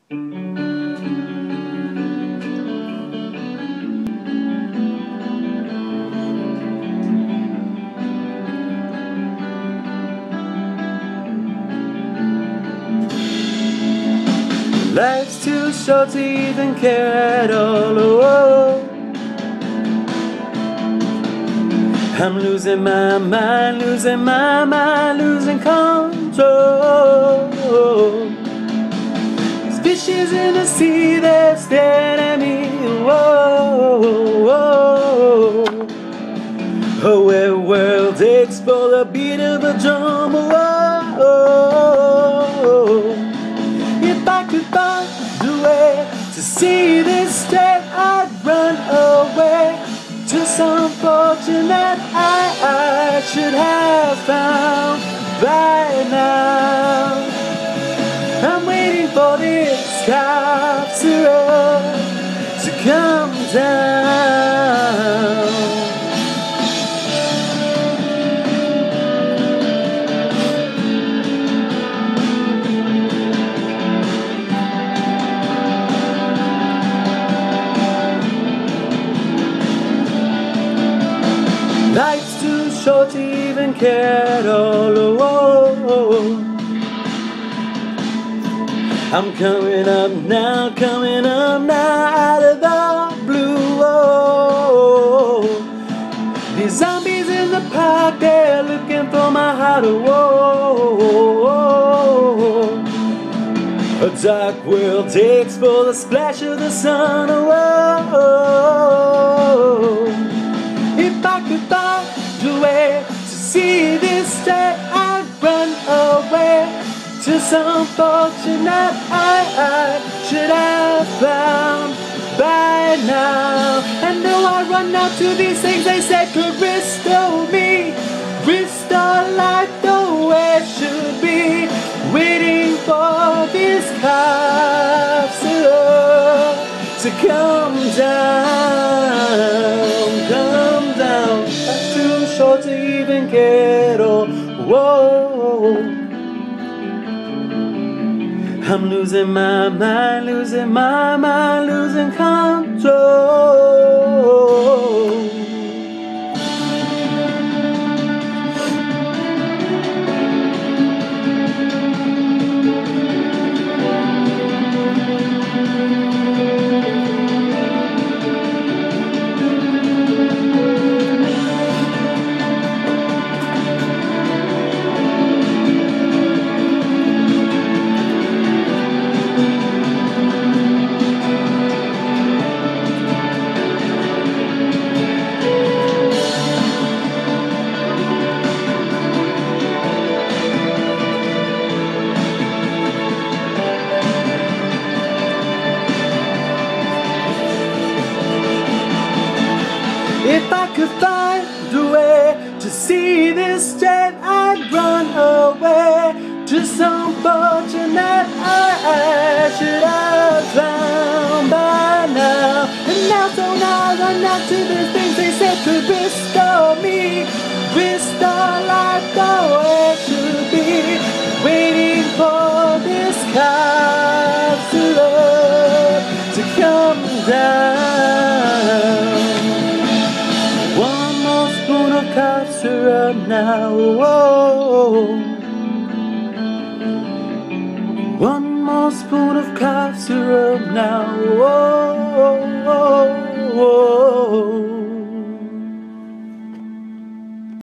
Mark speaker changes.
Speaker 1: Life's too short to even care at all. Oh, I'm losing my mind, losing my mind, losing control. There's fishes in the sea that stare at me. Whoa, whoa. Oh, where world aches for the beat of a drum. Whoa. If I could find a way to see this day, I'd run away to some fortune that I should have found by now. I'm waiting for this capsule to come down. Life's too short to even care at all. Oh, I'm coming up now out of the blue. Oh, these zombies in the park, they're looking for my heart. Oh, a dark world takes for the splash of the sun. Oh, if I could find a way to see this day, I'd run away to some fortune that I should have found by now. And though I run out to these things they said could restore me, restore life the way it should be, waiting for this capsule to come down, come down. That's too short to even care. Oh, whoa. I'm losing my mind, losing my mind, losing control. If I could find a way to see this day, I'd run away to some fortune that I should have found by now. And now, so now I run out to these things they said could restore me, restore life the way it should be, waiting for this capsule to come down. One more spoon of cough syrup now. Whoa. One more spoon of cough syrup now. Whoa.